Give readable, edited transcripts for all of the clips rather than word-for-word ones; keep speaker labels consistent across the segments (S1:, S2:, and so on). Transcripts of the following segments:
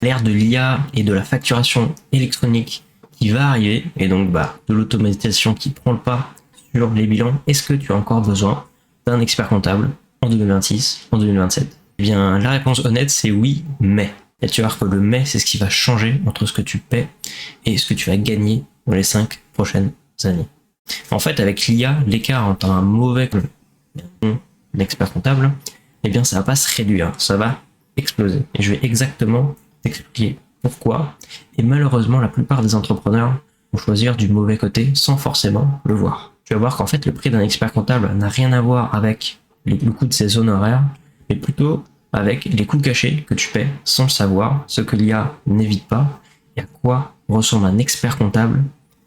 S1: l'ère de l'IA et de la facturation électronique qui va arriver, et donc de l'automatisation qui prend le pas sur les bilans, est-ce que tu as encore besoin d'un expert comptable en 2026, en 2027? Eh bien, la réponse honnête, c'est oui, mais. Et tu vas voir que le mais, c'est ce qui va changer entre ce que tu paies et ce que tu vas gagner dans les 5 prochaines années. En fait, avec l'IA, l'écart entre un mauvais et un bon expert comptable, eh bien, ça va pas se réduire, ça va exploser. Et je vais exactement t'expliquer pourquoi. Et malheureusement, la plupart des entrepreneurs vont choisir du mauvais côté sans forcément le voir. Tu vas voir qu'en fait, le prix d'un expert comptable n'a rien à voir avec le coût de ses honoraires, mais plutôt avec les coûts cachés que tu paies sans le savoir, ce que l'IA n'évite pas, et à quoi ressemble un expert comptable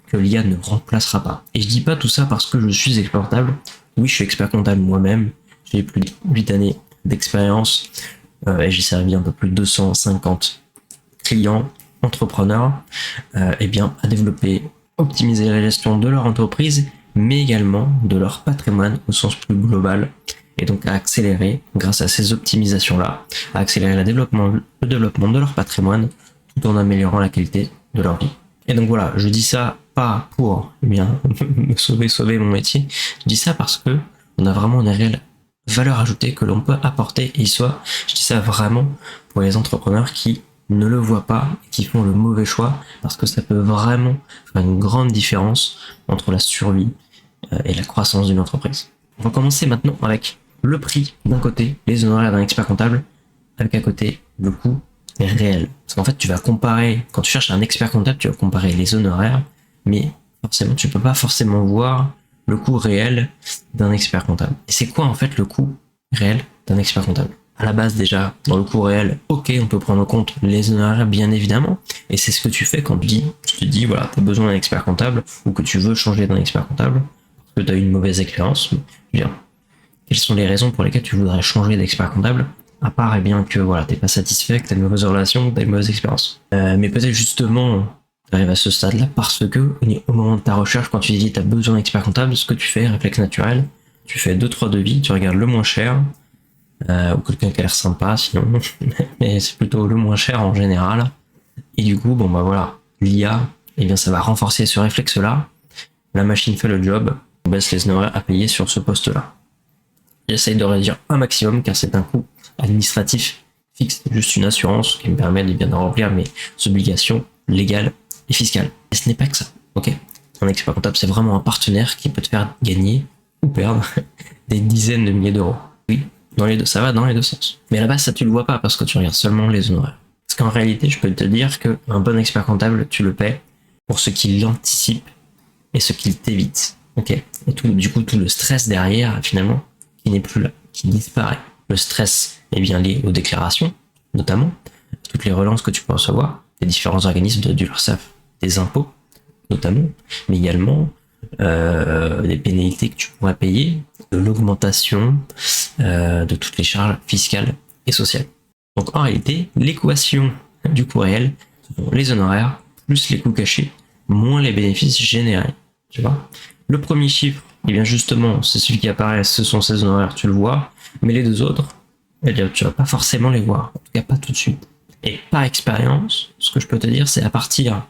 S1: que l'IA ne remplacera pas. Et je dis pas tout ça parce que je suis expert comptable. Oui, je suis expert comptable moi-même. J'ai plus de 8 années d'expérience et j'ai servi un peu plus de 250 clients, entrepreneurs, à développer, optimiser la gestion de leur entreprise, mais également de leur patrimoine au sens plus global. Et donc à accélérer, grâce à ces optimisations-là, à accélérer le développement de leur patrimoine tout en améliorant la qualité de leur vie. Et donc voilà, je dis ça pas pour me sauver mon métier, je dis ça parce que on a vraiment une réelle valeur ajoutée que l'on peut apporter, et je dis ça vraiment pour les entrepreneurs qui ne le voient pas et qui font le mauvais choix, parce que ça peut vraiment faire une grande différence entre la survie et la croissance d'une entreprise. On va commencer maintenant avec le prix d'un côté, les honoraires d'un expert comptable, avec à côté le coût réel. Parce qu'en fait, tu vas comparer, quand tu cherches un expert comptable, tu vas comparer les honoraires, mais forcément, tu peux pas forcément voir le coût réel d'un expert comptable. Et c'est quoi en fait le coût réel d'un expert comptable? À la base déjà, dans le coût réel, ok, on peut prendre en compte les honoraires bien évidemment, et c'est ce que tu fais quand tu te dis voilà, tu as besoin d'un expert comptable, ou que tu veux changer d'un expert comptable, parce que tu as eu une mauvaise expérience. Bien, quelles sont les raisons pour lesquelles tu voudrais changer d'expert comptable, à part que voilà, t'es pas satisfait, que t'as une mauvaise relation, que t'as une mauvaise expérience. Mais peut-être justement, t'arrives à ce stade-là parce que au moment de ta recherche, quand tu dis t'as besoin d'expert comptable, ce que tu fais, réflexe naturel, tu fais 2-3 devis, tu regardes le moins cher, ou quelqu'un qui a l'air sympa sinon, mais c'est plutôt le moins cher en général. Et du coup, voilà, l'IA, ça va renforcer ce réflexe-là, la machine fait le job, on baisse les honoraires à payer sur ce poste-là. J'essaye de réduire un maximum car c'est un coût administratif fixe, juste une assurance qui me permet de remplir mes obligations légales et fiscales. Et ce n'est pas que ça, ok? Un expert comptable, c'est vraiment un partenaire qui peut te faire gagner ou perdre des dizaines de milliers d'euros. Oui, ça va dans les deux sens. Mais à la base, ça tu le vois pas parce que tu regardes seulement les honoraires. Parce qu'en réalité, je peux te dire qu'un bon expert comptable, tu le paies pour ce qu'il anticipe et ce qu'il t'évite. Ok? Et tout le stress derrière, finalement, qui n'est plus là, qui disparaît. Le stress est bien lié aux déclarations, notamment, toutes les relances que tu peux recevoir, des différents organismes de l'URSSAF, des impôts, notamment, mais également des pénalités que tu pourrais payer, de l'augmentation de toutes les charges fiscales et sociales. Donc en réalité, l'équation du coût réel, ce sont les honoraires plus les coûts cachés, moins les bénéfices générés. Tu vois ? Le premier chiffre, justement, c'est celui qui apparaît, ce sont ces honoraires, tu le vois, mais les deux autres, tu vas pas forcément les voir, en tout cas pas tout de suite. Et par expérience, ce que je peux te dire, c'est à partir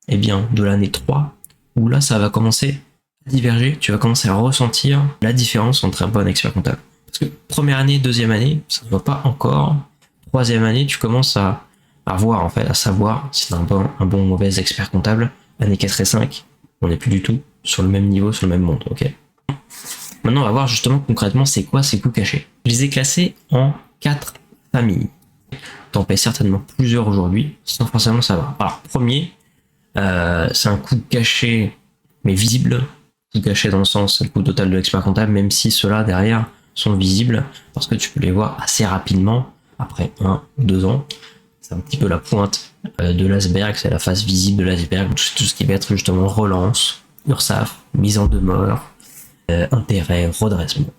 S1: de l'année 3, où là ça va commencer à diverger, tu vas commencer à ressentir la différence entre un bon expert comptable. Parce que première année, deuxième année, ça ne va pas encore. Troisième année, tu commences à voir, en fait, à savoir si c'est un bon ou mauvais expert comptable. Année 4 et 5, on n'est plus du tout sur le même niveau, sur le même monde, ok? Maintenant, on va voir justement concrètement c'est quoi ces coûts cachés. Je les ai classés en 4 familles. T'en payes certainement plusieurs aujourd'hui, sans forcément savoir. Alors, premier, c'est un coût caché, mais visible. Coût caché dans le sens, c'est le coût total de l'expert comptable, même si ceux-là derrière sont visibles, parce que tu peux les voir assez rapidement, après 1 ou 2 ans. C'est un petit peu la pointe de l'iceberg, c'est la face visible de l'iceberg, tout ce qui va être justement relance, URSSAF, mise en demeure, intérêt, redressement.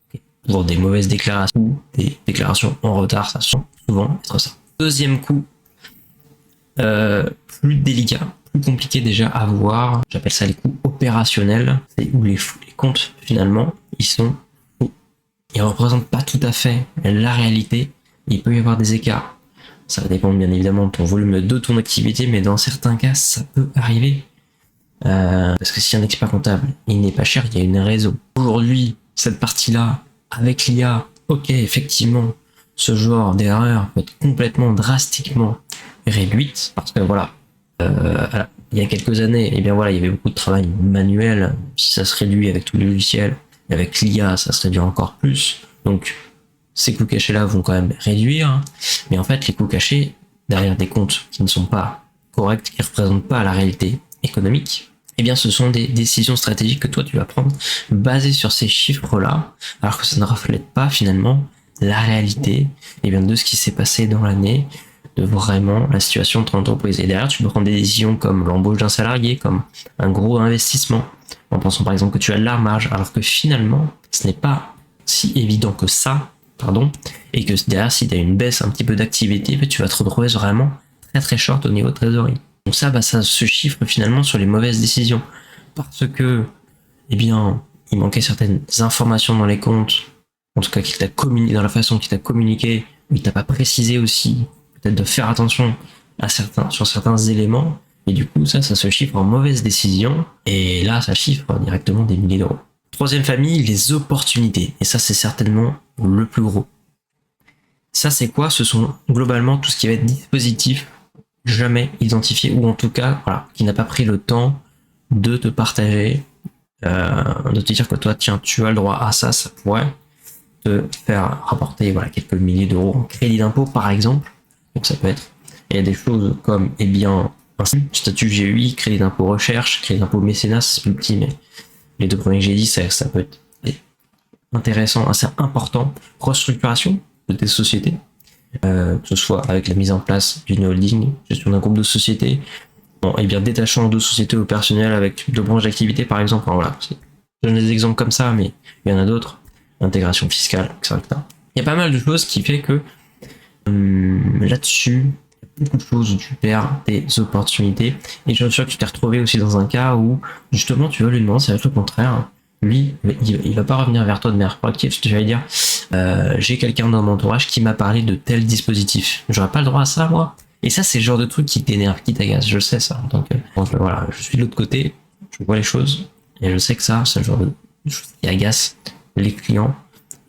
S1: Okay. Pour des mauvaises déclarations ou des déclarations en retard, ça sent souvent être ça. Deuxième coup, plus délicat, plus compliqué déjà à voir, j'appelle ça les coûts opérationnels, c'est où les comptes finalement, ils sont faux. Ils représentent pas tout à fait la réalité, il peut y avoir des écarts. Ça va dépendre bien évidemment de ton volume de ton activité, mais dans certains cas, ça peut arriver. Parce que si un expert comptable, il n'est pas cher, il y a une raison. Aujourd'hui, cette partie-là, avec l'IA, ok, effectivement, ce genre d'erreur peut être complètement drastiquement réduite, parce que voilà, il y a quelques années, eh bien voilà, il y avait beaucoup de travail manuel. Si ça se réduit avec tous les logiciels, et avec l'IA, ça se réduit encore plus. Donc, ces coûts cachés-là vont quand même réduire. Mais en fait, les coûts cachés, derrière des comptes qui ne sont pas corrects, qui ne représentent pas la réalité économique, eh bien, ce sont des décisions stratégiques que toi, tu vas prendre basées sur ces chiffres-là, alors que ça ne reflète pas finalement la réalité, eh bien, de ce qui s'est passé dans l'année, de vraiment la situation de ton entreprise. Et derrière, tu peux prendre des décisions comme l'embauche d'un salarié, comme un gros investissement, en pensant par exemple que tu as de la marge, alors que finalement, ce n'est pas si évident que ça, et que derrière, si tu as une baisse un petit peu d'activité, tu vas te retrouver vraiment très très short au niveau de trésorerie. Donc ça, ça se chiffre finalement sur les mauvaises décisions, parce que, eh bien, il manquait certaines informations dans les comptes, en tout cas qu'il t'a communiqué, dans la façon qu'il t'a communiqué, ou il t'a pas précisé aussi, peut-être de faire attention sur certains éléments, et du coup ça se chiffre en mauvaise décision, et là ça chiffre directement des milliers d'euros. Troisième famille, les opportunités, et ça c'est certainement le plus gros. Ça c'est quoi? Ce sont globalement tout ce qui va être dispositif jamais identifié, ou en tout cas voilà, qui n'a pas pris le temps de te partager, de te dire que toi tiens tu as le droit à ça, ça pourrait te faire rapporter voilà, quelques milliers d'euros en crédit d'impôt par exemple. Donc ça peut être, il y a des choses comme eh bien un statut GUI, crédit d'impôt recherche, crédit d'impôt mécénat, c'est plus petit, mais les deux premiers que j'ai dit, ça peut être intéressant, assez important. Restructuration de tes sociétés, que ce soit avec la mise en place d'une holding, gestion d'un groupe de sociétés, bon, et bien détachant de sociétés au personnel avec de branches d'activité par exemple. Enfin, voilà, je donne des exemples comme ça, mais il y en a d'autres. Intégration fiscale, etc. Il y a pas mal de choses qui fait que là-dessus, il y a beaucoup de choses où tu perds des opportunités. Et je suis sûr que tu t'es retrouvé aussi dans un cas où justement tu vas lui demander, c'est le contraire. Lui, il va pas revenir vers toi de manière proactive. Tu vas lui dire, j'ai quelqu'un dans mon entourage qui m'a parlé de tel dispositif. J'aurais pas le droit à ça, moi. Et ça, c'est le genre de truc qui t'énerve, qui t'agace. Je sais ça. Donc voilà, je suis de l'autre côté, je vois les choses et je sais que ça, c'est le genre de choses qui agace les clients.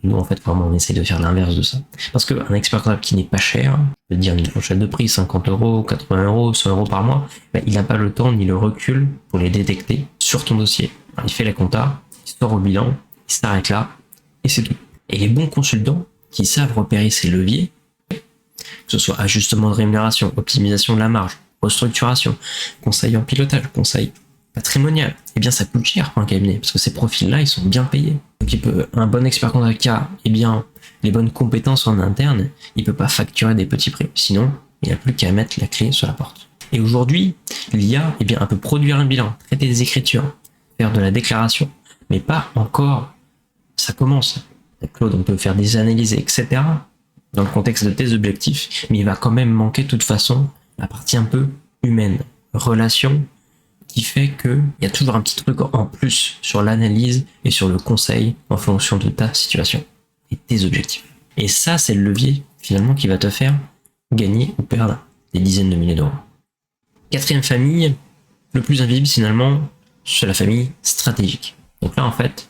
S1: Nous, en fait, vraiment, on essaie de faire l'inverse de ça. Parce qu'un expert comptable qui n'est pas cher, je veux dire une fourchette de prix, 50 euros, 80 euros, 100 euros par mois, il n'a pas le temps ni le recul pour les détecter sur ton dossier. Alors, il fait la compta, il sort au bilan, il s'arrête là, et c'est tout. Et les bons consultants qui savent repérer ces leviers, que ce soit ajustement de rémunération, optimisation de la marge, restructuration, conseil en pilotage, conseil patrimonial, eh bien ça coûte cher pour un cabinet, parce que ces profils-là, ils sont bien payés. Donc un bon expert comptable qui a bien, les bonnes compétences en interne, il peut pas facturer des petits prix, sinon il n'a plus qu'à mettre la clé sur la porte. Et aujourd'hui, l'IA, elle peut produire un bilan, traiter des écritures, faire de la déclaration, mais pas encore, ça commence. Claude, on peut faire des analyses, etc., dans le contexte de tes objectifs, mais il va quand même manquer de toute façon la partie un peu humaine, relation, qui fait qu'il y a toujours un petit truc en plus sur l'analyse et sur le conseil en fonction de ta situation et tes objectifs. Et ça, c'est le levier finalement qui va te faire gagner ou perdre des dizaines de milliers d'euros. Quatrième famille, le plus invisible finalement, c'est la famille stratégique. Donc là, en fait,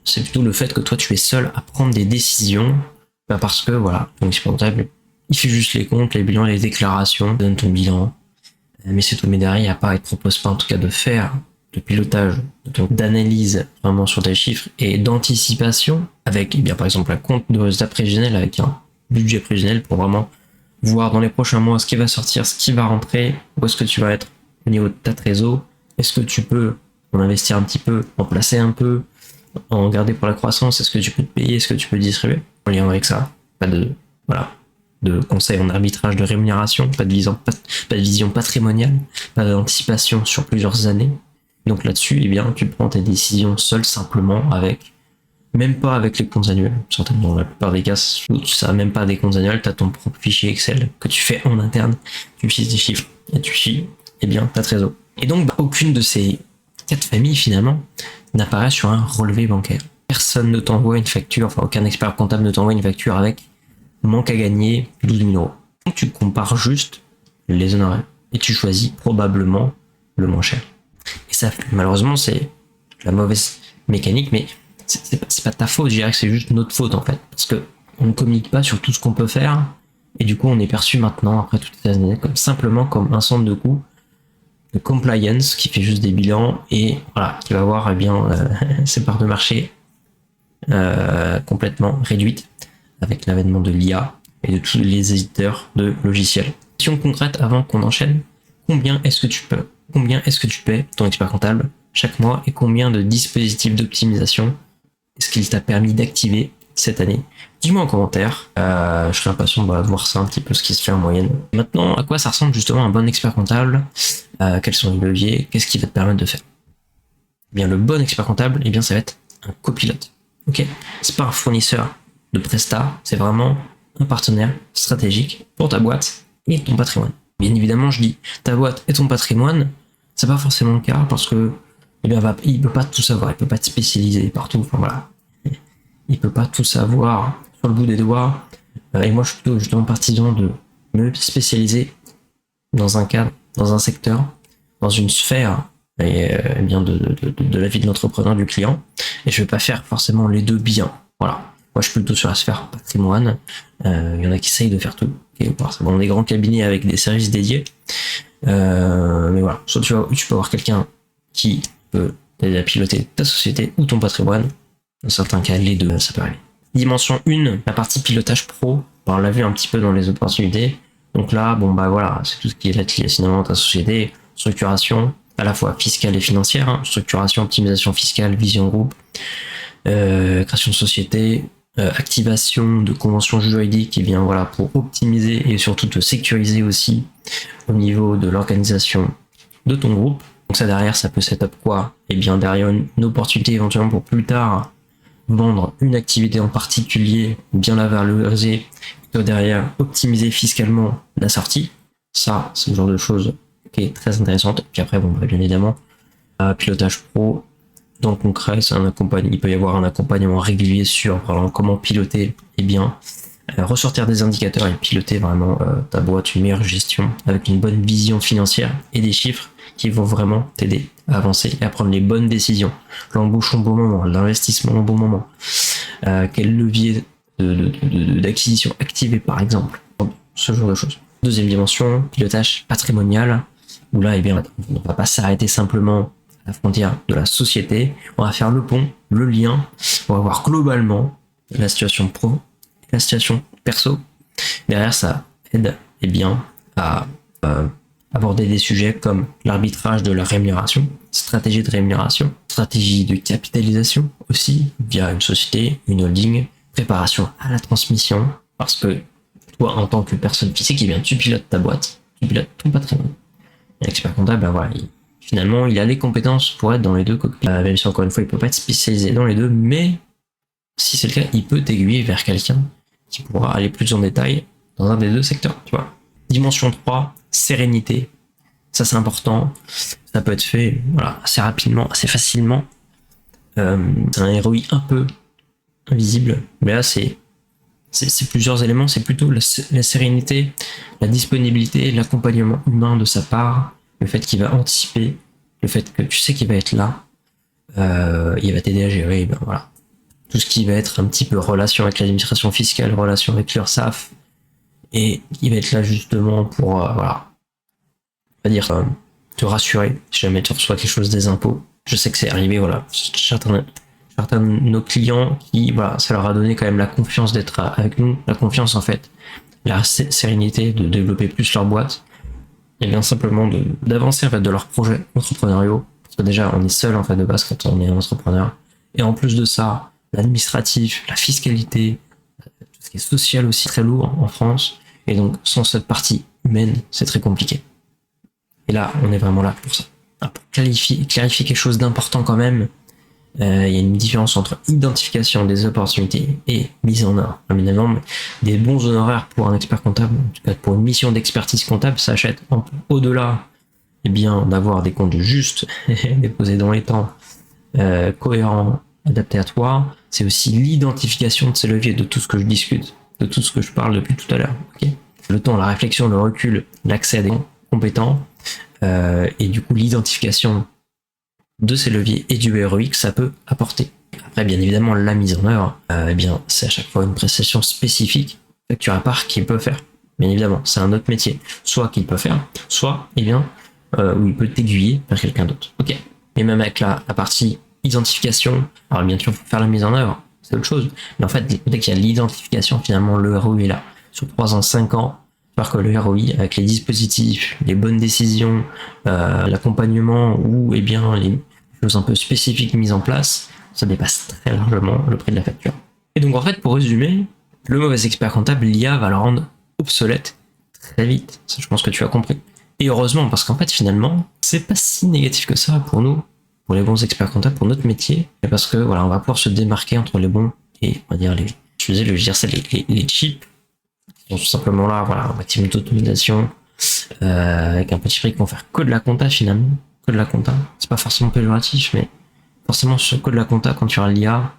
S1: c'est plutôt le fait que toi, tu es seul à prendre des décisions, parce que voilà, ton expert comptable, il fait juste les comptes, les bilans, les déclarations, donne ton bilan. Mais c'est tout, mais derrière, il ne propose pas en tout cas de faire de pilotage, d'analyse vraiment sur des chiffres et d'anticipation avec, par exemple, un compte de résultat prévisionnel avec un budget prévisionnel pour vraiment voir dans les prochains mois ce qui va sortir, ce qui va rentrer, où est-ce que tu vas être au niveau de ta trésor, est-ce que tu peux en investir un petit peu, en placer un peu, en garder pour la croissance, est-ce que tu peux te payer, est-ce que tu peux distribuer, en lien avec ça, pas de conseils en arbitrage de rémunération, pas de vision patrimoniale, pas d'anticipation sur plusieurs années. Donc là-dessus, tu prends tes décisions seul simplement même pas avec les comptes annuels. Certainement, dans la plupart des cas, ça n'a même pas des comptes annuels, tu as ton propre fichier Excel que tu fais en interne, tu fiches des chiffres et tu fiches ta trésor. Et donc, aucune de ces 4 familles finalement n'apparaît sur un relevé bancaire. Personne ne t'envoie une facture, aucun expert comptable ne t'envoie une facture avec manque à gagner 12 000 euros. Donc tu compares juste les honoraires et tu choisis probablement le moins cher. Et ça, malheureusement, c'est la mauvaise mécanique, mais c'est pas ta faute, je dirais que c'est juste notre faute en fait. Parce que on ne communique pas sur tout ce qu'on peut faire, et du coup on est perçu maintenant, après toutes ces années, simplement comme un centre de coût de compliance qui fait juste des bilans et voilà, qui va avoir ses parts de marché complètement réduites avec l'avènement de l'IA et de tous les éditeurs de logiciels. Question concrète avant qu'on enchaîne, combien est-ce que tu paies ton expert comptable chaque mois et combien de dispositifs d'optimisation est-ce qu'il t'a permis d'activer cette année? Dis-moi en commentaire, je serais impatient de voir ça un petit peu ce qui se fait en moyenne. Maintenant, à quoi ça ressemble justement un bon expert comptable? Quels sont les leviers? Qu'est-ce qui va te permettre de faire? Eh bien, le bon expert comptable, eh bien, ça va être un copilote. Ok, c'est pas un fournisseur de prestat, c'est vraiment un partenaire stratégique pour ta boîte et ton patrimoine. Bien évidemment, je dis ta boîte et ton patrimoine, c'est pas forcément le cas parce que eh bien, il peut pas tout savoir, il peut pas te spécialiser partout. Enfin voilà, il peut pas tout savoir sur le bout des doigts. Et moi, je suis plutôt justement partisan de me spécialiser dans un cadre, dans un secteur, dans une sphère et bien de la vie de l'entrepreneur, du client. Et je vais pas faire forcément les deux bien. Voilà. Moi, je suis plutôt sur la sphère patrimoine. Il y en a qui essayent de faire tout. Okay, c'est bon, des grands cabinets avec des services dédiés. Mais voilà. Soit tu peux avoir quelqu'un qui peut t'aider à piloter ta société ou ton patrimoine. Dans certains cas, les deux, ça peut arriver. Dimension 1, la partie pilotage pro. On l'a vu un petit peu dans les opportunités. Donc là, bon bah voilà, c'est tout ce qui est lié finalement à ta société. Structuration, à la fois fiscale et financière. Hein. Structuration, optimisation fiscale, vision groupe, création de société, activation de conventions juridiques, et bien voilà, pour optimiser et surtout te sécuriser aussi au niveau de l'organisation de ton groupe. Donc ça derrière, ça peut setup quoi? Et bien derrière une opportunité éventuellement pour plus tard vendre une activité en particulier, bien la valoriser, et derrière optimiser fiscalement la sortie. Ça, c'est le genre de choses qui est très intéressante. Et puis après, bon, bien évidemment, pilotage pro, dans le concret, il peut y avoir un accompagnement régulier sur comment piloter et bien ressortir des indicateurs et piloter vraiment ta boîte, une meilleure gestion avec une bonne vision financière et des chiffres qui vont vraiment t'aider à avancer et à prendre les bonnes décisions. L'embauche au bon moment, l'investissement au bon moment, quel levier d'acquisition activer par exemple, ce genre de choses. Deuxième dimension, pilotage patrimonial, où là, eh bien, on ne va pas s'arrêter simplement à la frontière de la société, on va faire le pont, le lien, on va voir globalement la situation pro, la situation perso. Derrière, ça aide eh bien, à aborder des sujets comme l'arbitrage de la rémunération, stratégie de rémunération, stratégie de capitalisation aussi, via une société, une holding, préparation à la transmission, parce que toi, en tant que personne physique, eh bien, tu pilotes ta boîte, tu pilotes ton patrimoine. L'expert comptable, ben voilà, finalement, il a les compétences pour être dans les deux cockpits. Même si, encore une fois, il peut pas être spécialisé dans les deux, mais si c'est le cas, il peut t'aiguiller vers quelqu'un qui pourra aller plus en détail dans un des deux secteurs, tu vois. Dimension 3, sérénité. Ça, c'est important. Ça peut être fait, voilà, assez rapidement, assez facilement. C'est un ROI un peu invisible, mais là, c'est plusieurs éléments. C'est plutôt la sérénité, la disponibilité, l'accompagnement humain de sa part, le fait qu'il va anticiper, le fait que tu sais qu'il va être là, il va t'aider à gérer, ben voilà, tout ce qui va être un petit peu relation avec l'administration fiscale, relation avec l'URSSAF, et il va être là justement pour, voilà, on va dire, te rassurer si jamais tu reçois quelque chose des impôts. Je sais que c'est arrivé, voilà, certains de nos clients qui, voilà, ça leur a donné quand même la confiance d'être avec nous, la confiance en fait, la sérénité de développer plus leur boîte, et bien simplement d'avancer en fait de leurs projets entrepreneuriaux. Parce que déjà on est seul en fait de base quand on est entrepreneur. Et en plus de ça, l'administratif, la fiscalité, tout ce qui est social aussi très lourd en France. Et donc sans cette partie humaine, c'est très compliqué. Et là, on est vraiment là pour ça. Alors, pour clarifier quelque chose d'important quand même, il y a une différence entre identification des opportunités et mise en œuvre. Évidemment, des bons honoraires pour un expert comptable, en tout cas pour une mission d'expertise comptable, s'achète au-delà eh bien, d'avoir des comptes justes, déposés dans les temps, cohérents, adaptés à toi. C'est aussi l'identification de ces leviers, de tout ce que je discute de tout ce que je parle depuis tout à l'heure. Okay, le temps, la réflexion, le recul, l'accès à des compétents et du coup l'identification de ces leviers et du ROI que ça peut apporter. Après, bien évidemment, la mise en œuvre, eh bien, c'est à chaque fois une prestation spécifique facture à part qu'il peut faire. Bien évidemment, c'est un autre métier. Soit qu'il peut faire, soit, eh bien, où il peut t'aiguiller vers quelqu'un d'autre. Ok. Et même avec la partie identification, alors bien sûr, il faut faire la mise en œuvre, c'est autre chose. Mais en fait, dès qu'il y a l'identification, finalement, le ROI est là. Sur 3 ans, 5 ans, parce que le ROI, avec les dispositifs, les bonnes décisions, l'accompagnement ou, eh bien, les choses un peu spécifiques mises en place, ça dépasse très largement le prix de la facture. Et donc, en fait, pour résumer, le mauvais expert comptable, l'IA va le rendre obsolète très vite. Ça, je pense que tu as compris. Et heureusement, parce qu'en fait, finalement, c'est pas si négatif que ça pour nous, pour les bons experts comptables, pour notre métier, parce que voilà, on va pouvoir se démarquer entre les bons et, on va dire, les cheap, qui sont tout simplement là, voilà, un maximum d'automatisation, avec un petit prix qui vont faire que de la compta finalement, que de la compta. C'est pas forcément péjoratif, mais forcément sur que de la compta quand tu as l'IA.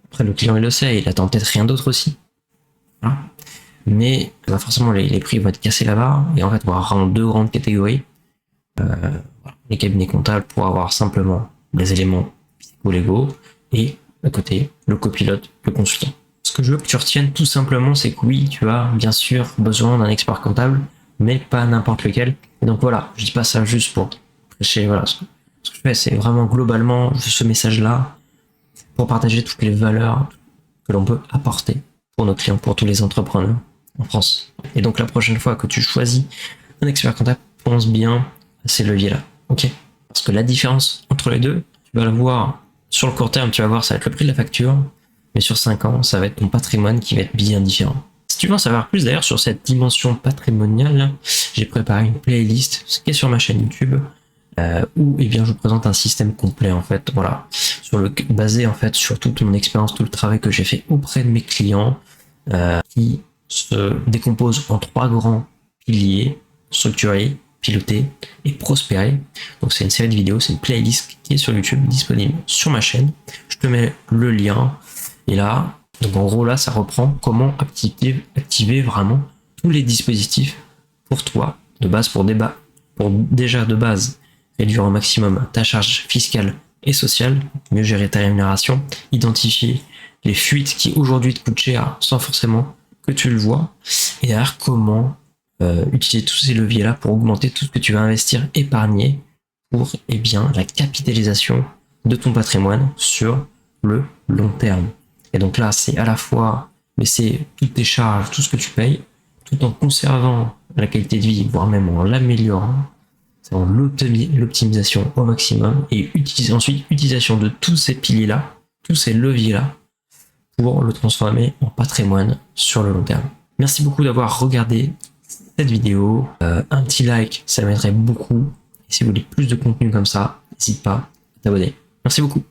S1: Après, le client il le sait, il attend peut-être rien d'autre aussi. Voilà. Mais bah, forcément les prix vont être cassés là-bas, et en fait on va avoir deux grandes catégories. Les cabinets comptables pour avoir simplement des éléments psycho-légaux, et à côté le copilote, le consultant. Ce que je veux que tu retiennes tout simplement, c'est que oui, tu as bien sûr besoin d'un expert comptable, mais pas n'importe lequel. Et donc voilà, je dis pas ça juste pour prêcher, voilà. Ce que je fais, c'est vraiment globalement ce message-là pour partager toutes les valeurs que l'on peut apporter pour nos clients, pour tous les entrepreneurs en France. Et donc la prochaine fois que tu choisis un expert comptable, pense bien à ces leviers-là, ok? Parce que la différence entre les deux, tu vas le voir sur le court terme, tu vas voir, ça va être le prix de la facture, mais sur 5 ans, ça va être ton patrimoine qui va être bien différent. Si tu veux en savoir plus d'ailleurs sur cette dimension patrimoniale, j'ai préparé une playlist qui est sur ma chaîne YouTube, où eh bien je présente un système complet en fait, voilà, basé en fait sur toute mon expérience, tout le travail que j'ai fait auprès de mes clients, qui se décompose en 3 grands piliers: structurer, piloter et prospérer. Donc c'est une série de vidéos, c'est une playlist qui est sur YouTube, disponible sur ma chaîne. Je te mets le lien, et là, donc en gros là, ça reprend comment activer vraiment tous les dispositifs pour toi, de base, pour déjà de base réduire au maximum ta charge fiscale et sociale, mieux gérer ta rémunération, identifier les fuites qui aujourd'hui te coûtent cher sans forcément que tu le vois, et derrière comment utiliser tous ces leviers-là pour augmenter tout ce que tu vas investir, épargner pour eh bien, la capitalisation de ton patrimoine sur le long terme. Et donc là, c'est à la fois baisser toutes tes charges, tout ce que tu payes, tout en conservant la qualité de vie, voire même en l'améliorant. C'est en l'optimisation au maximum, et ensuite utilisation de tous ces piliers-là, tous ces leviers-là, pour le transformer en patrimoine sur le long terme. Merci beaucoup d'avoir regardé cette vidéo. Un petit like, ça m'aiderait beaucoup. Et si vous voulez plus de contenu comme ça, n'hésite pas à t'abonner. Merci beaucoup.